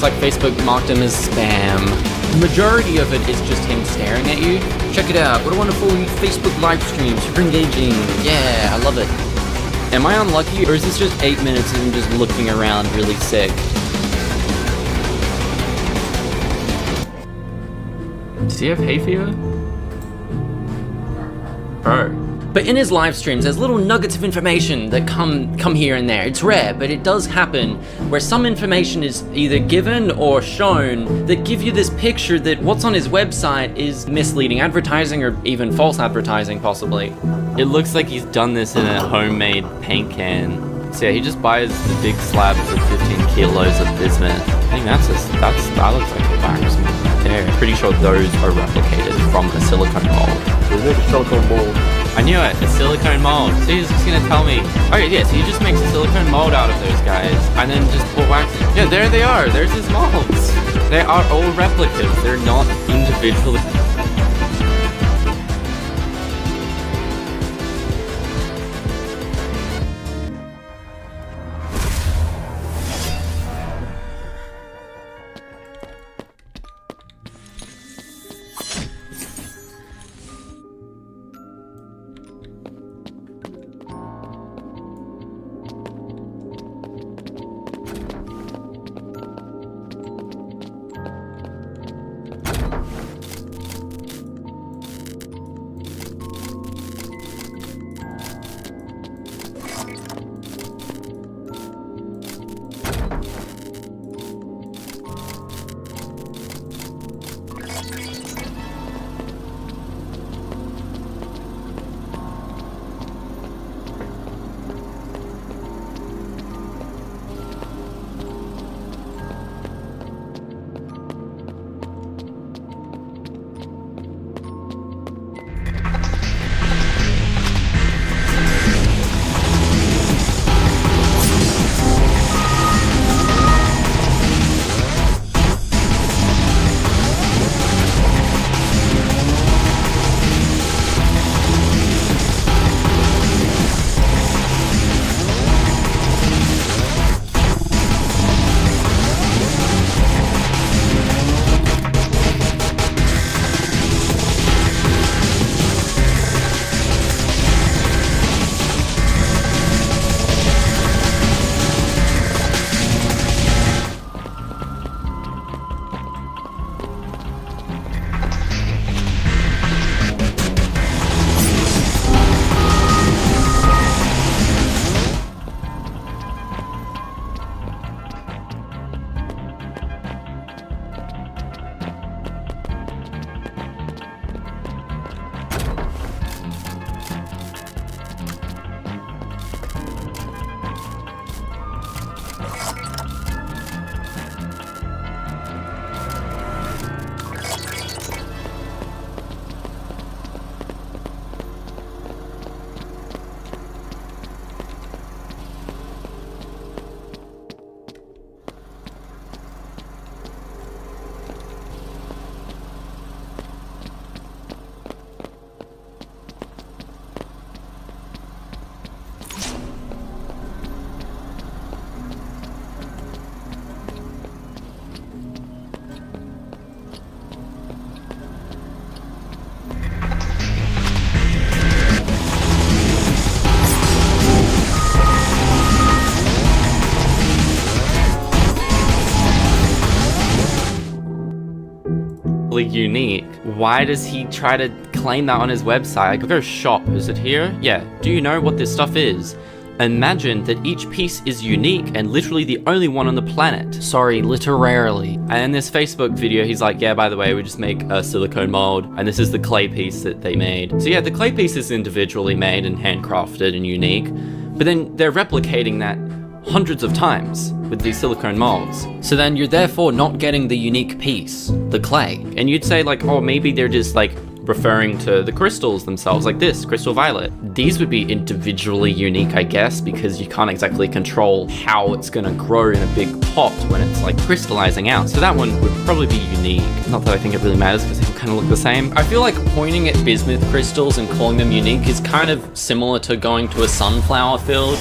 looks like Facebook marked him as spam. The majority of it is just him staring at you. Check it out, what a wonderful Facebook live stream, super engaging. Yeah, I love it. Am I unlucky, or is this just 8 minutes of him just looking around really sick? Does he have hay fever? Bro. But in his live streams, there's little nuggets of information that come here and there. It's rare, but it does happen, where some information is either given or shown that give you this picture that what's on his website is misleading advertising or even false advertising, possibly. It looks like he's done this in a homemade paint can. So yeah, he just buys the big slabs of 15 kilos of bismuth. I think that looks like a wax right there. Pretty sure those are replicated from a silicone mold. They make a silicone mold. I knew it, a silicone mold. So he's just gonna tell me, okay, yeah, so he just makes a silicone mold out of those guys, and then just pour wax. Yeah, there they are, there's his molds. They are all replicas, they're not individually. Unique. Why does he try to claim that on his website? I could go shop. Is it here? Yeah. Do you know what this stuff is? Imagine that each piece is unique and literally the only one on the planet. Sorry, literally. And in this Facebook video, he's like, yeah, by the way, we just make a silicone mold, and this is the clay piece that they made. So yeah, the clay piece is individually made and handcrafted and unique, but then they're replicating that hundreds of times with these silicone molds. So then you're therefore not getting the unique piece, the clay. And you'd say like, oh, maybe they're just like referring to the crystals themselves, like this, crystal violet. These would be individually unique, I guess, because you can't exactly control how it's gonna grow in a big pot when it's like crystallizing out. So that one would probably be unique. Not that I think it really matters because they kind of look the same. I feel like pointing at bismuth crystals and calling them unique is kind of similar to going to a sunflower field.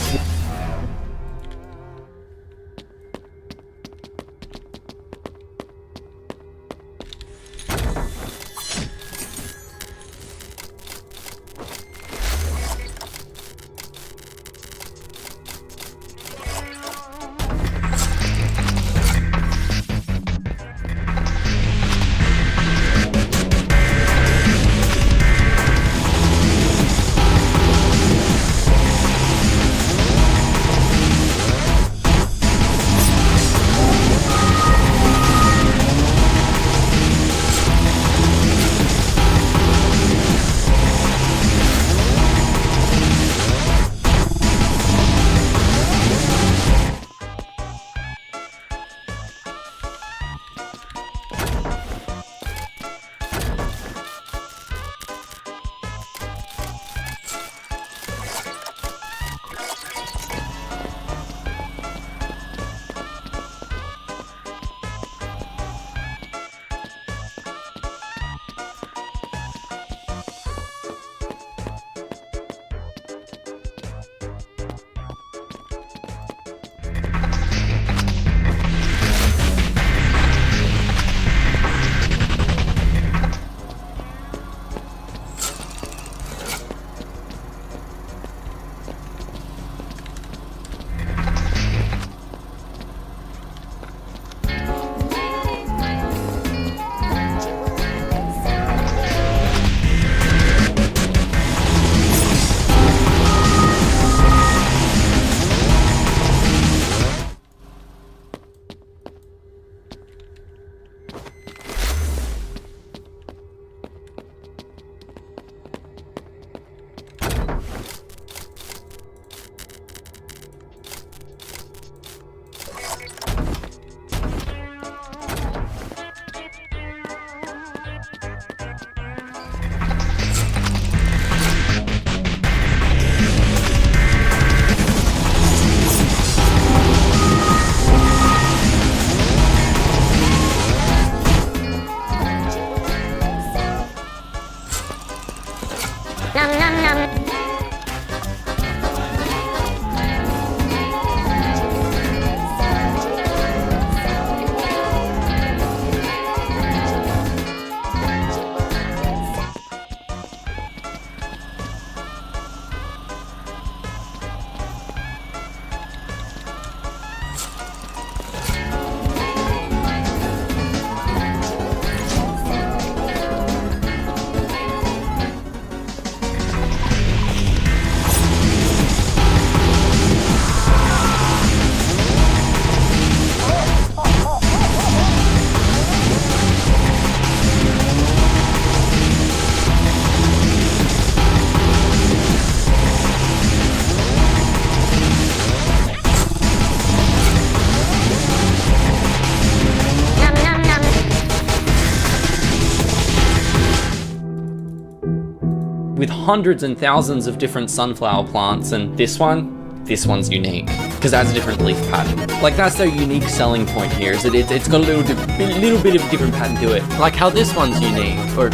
With hundreds and thousands of different sunflower plants, and this one's unique because it has a different leaf pattern. Like, that's their unique selling point here, is that it's got a little bit of a different pattern to it. Like how this one's unique, or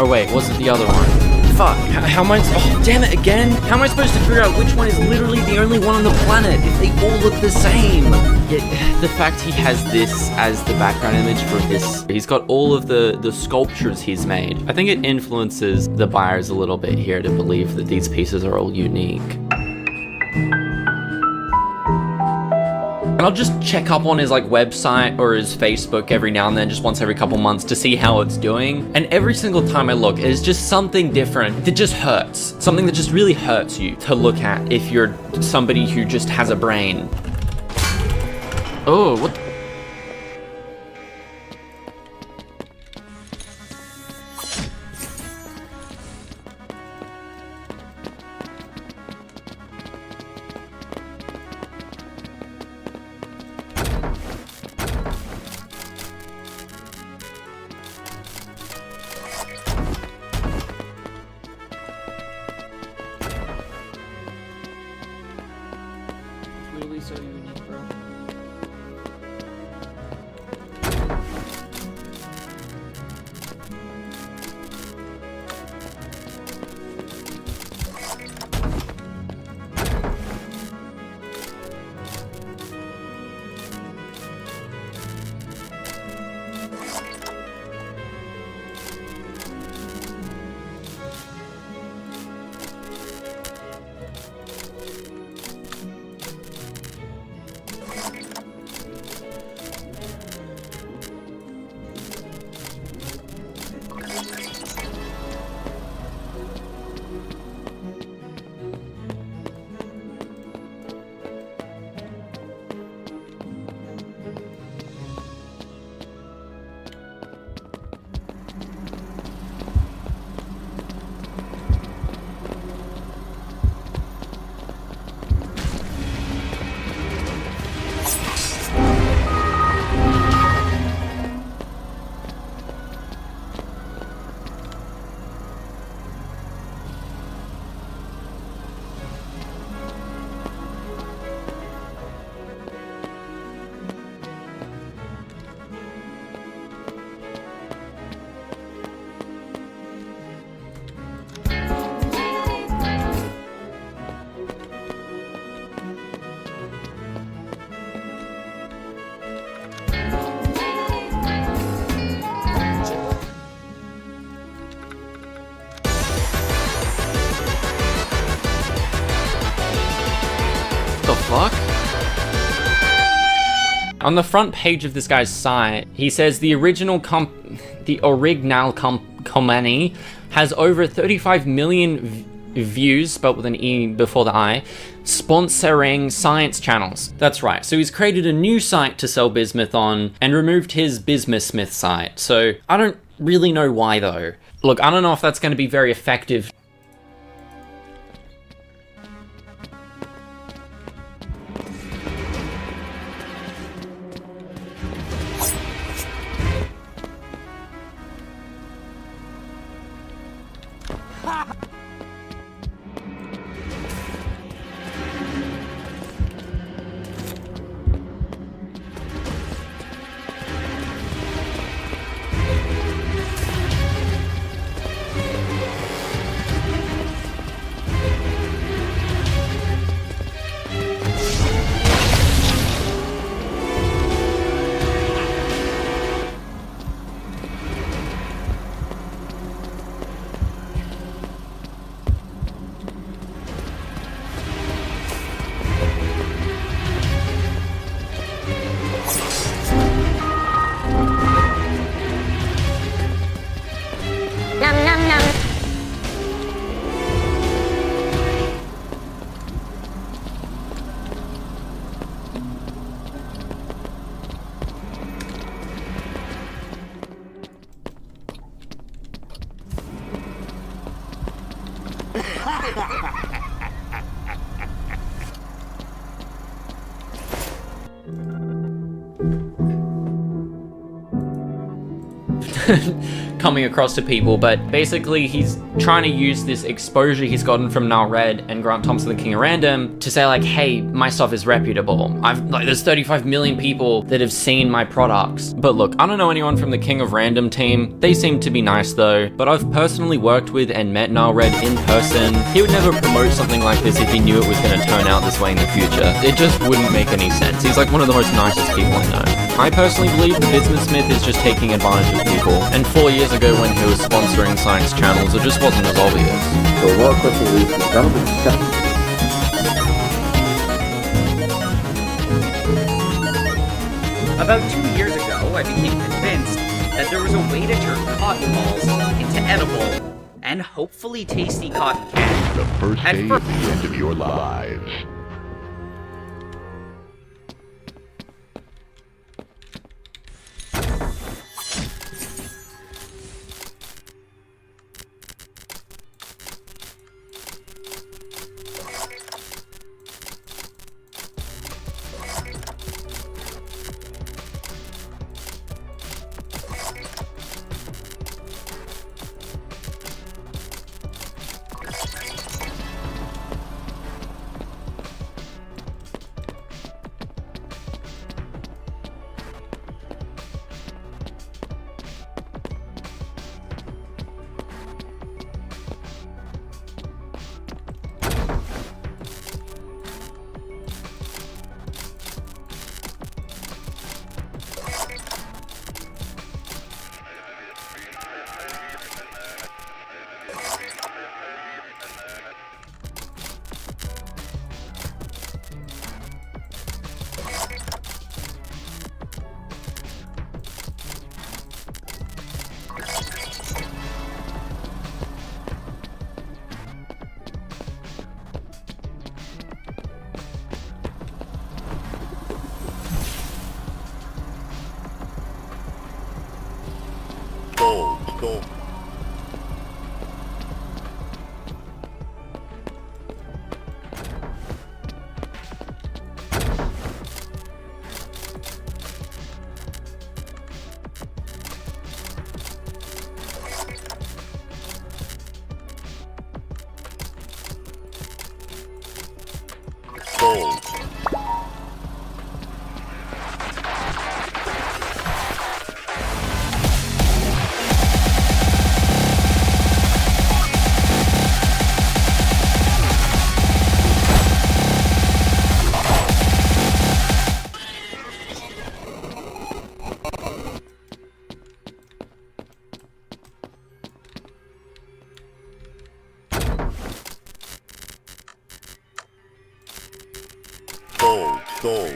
wait, was it the other one? Fuck, how am I, oh damn it again! How am I supposed to figure out which one is literally the only one on the planet if they all look the same? Yet, the fact he has this as the background image for this, he's got all of the sculptures he's made. I think it influences the buyers a little bit here to believe that these pieces are all unique. And I'll just check up on his like website or his Facebook every now and then, just once every couple months, to see how it's doing. And every single time I look, it's just something different that just hurts. Something that just really hurts you to look at if you're somebody who just has a brain. Oh, what? Literally so unique, bro. Fuck? On the front page of this guy's site, he says the original company has over 35 million views, spelled with an E before the I, sponsoring science channels. That's right, so he's created a new site to sell bismuth on and removed his Bismuthsmith site. So I don't really know why though. Look, I don't know if that's going to be very effective. coming across to people, but basically he's trying to use this exposure he's gotten from Now Red and Grant Thompson, the King of Random, to say like, hey, my stuff is reputable. There's 35 million people that have seen my products. But look, I don't know anyone from the King of Random team. They seem to be nice though, but I've personally worked with and met Now Red in person. He would never promote something like this if he knew it was going to turn out this way in the future. It just wouldn't make any sense. He's like one of the most nicest people I know. I personally believe the businessmith is just taking advantage of people, and 4 years ago when he was sponsoring science channels, it just wasn't as obvious. So more quickly, development step. About 2 years ago, I became convinced that there was a way to turn cotton balls into edible and hopefully tasty cotton candy. The first day is the end of your lives. Gold. Gold.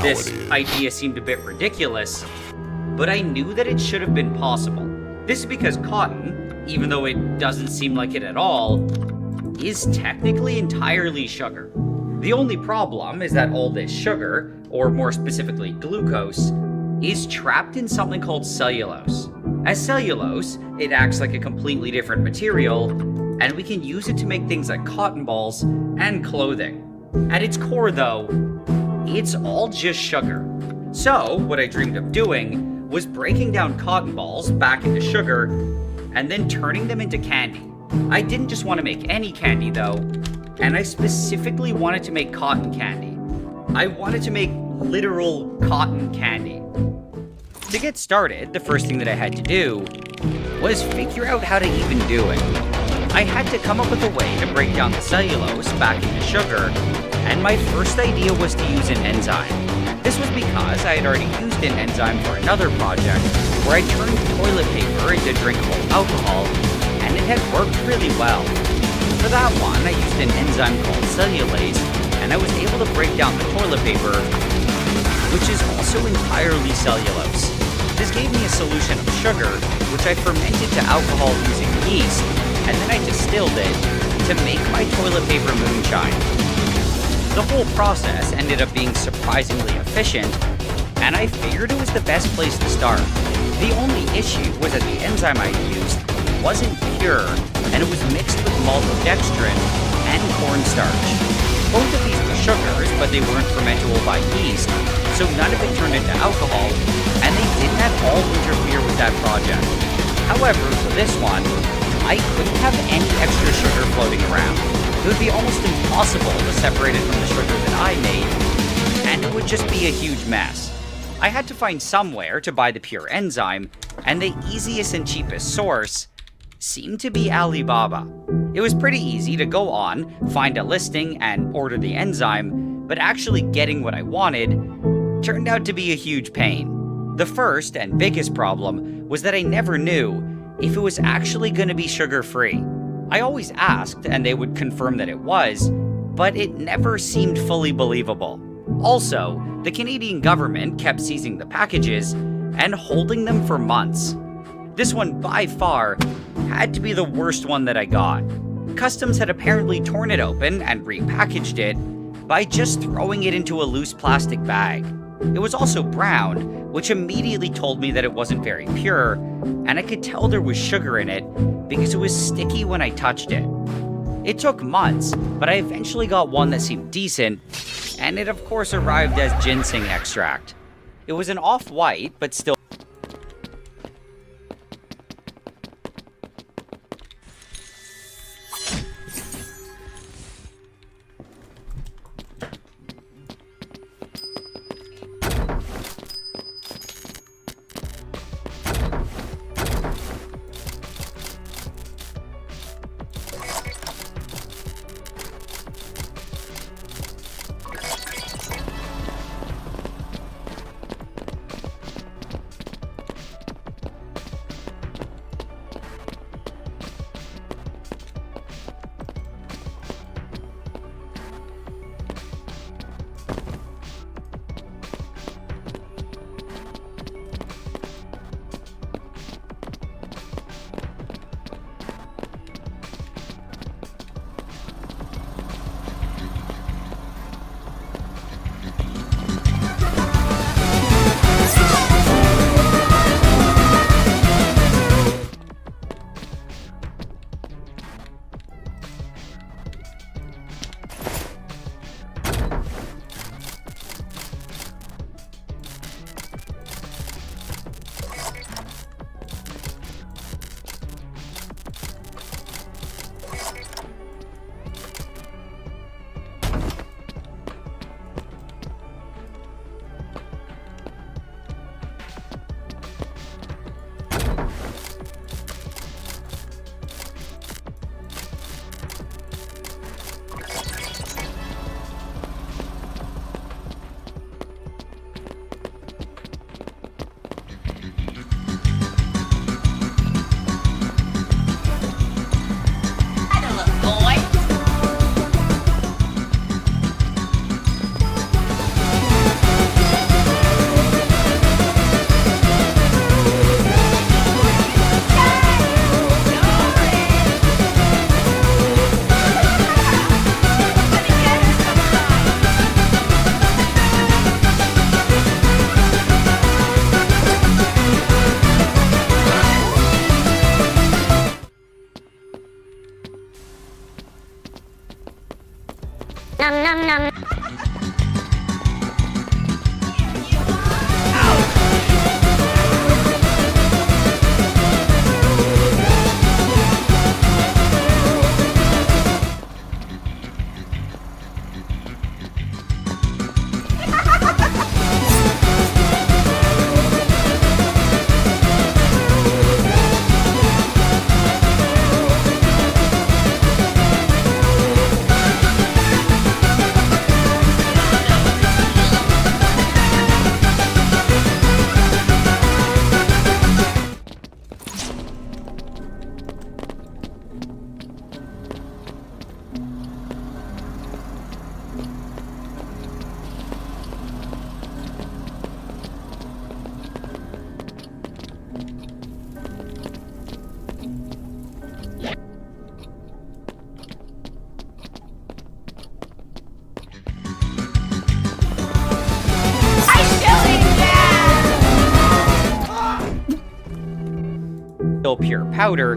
This idea seemed a bit ridiculous, but I knew that it should have been possible. This is because cotton, even though it doesn't seem like it at all, is technically entirely sugar. The only problem is that all this sugar, or more specifically glucose, is trapped in something called cellulose. As cellulose, it acts like a completely different material, and we can use it to make things like cotton balls and clothing. At its core though, it's all just sugar. So, what I dreamed of doing was breaking down cotton balls back into sugar and then turning them into candy. I didn't just want to make any candy though, and I specifically wanted to make cotton candy. I wanted to make literal cotton candy. To get started, the first thing that I had to do was figure out how to even do it. I had to come up with a way to break down the cellulose back into sugar, and my first idea was to use an enzyme. This was because I had already used an enzyme for another project where I turned toilet paper into drinkable alcohol, and it had worked really well. For that one, I used an enzyme called cellulase, and I was able to break down the toilet paper, which is also entirely cellulose. This gave me a solution of sugar, which I fermented to alcohol using yeast, and then I distilled it to make my toilet paper moonshine. The whole process ended up being surprisingly efficient, and I figured it was the best place to start. The only issue was that the enzyme I used wasn't pure, and it was mixed with maltodextrin and cornstarch. Both of these were sugars, but they weren't fermentable by yeast, so none of it turned into alcohol, and they didn't at all interfere with that project. However, for this one, I couldn't have any extra sugar floating around. It would be almost impossible to separate it from the sugar that I made, and it would just be a huge mess. I had to find somewhere to buy the pure enzyme, and the easiest and cheapest source seemed to be Alibaba. It was pretty easy to go on, find a listing, and order the enzyme, but actually getting what I wanted turned out to be a huge pain. The first and biggest problem was that I never knew if it was actually going to be sugar-free. I always asked, and they would confirm that it was, but it never seemed fully believable. Also, the Canadian government kept seizing the packages and holding them for months. This one, by far, had to be the worst one that I got. Customs had apparently torn it open and repackaged it by just throwing it into a loose plastic bag. It was also brown, which immediately told me that it wasn't very pure, and I could tell there was sugar in it because it was sticky when I touched it. It took months, but I eventually got one that seemed decent, and it of course arrived as ginseng extract. It was an off-white, but still still pure powder,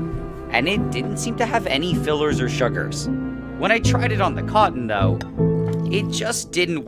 and it didn't seem to have any fillers or sugars. When I tried it on the cotton, though, it just didn't work.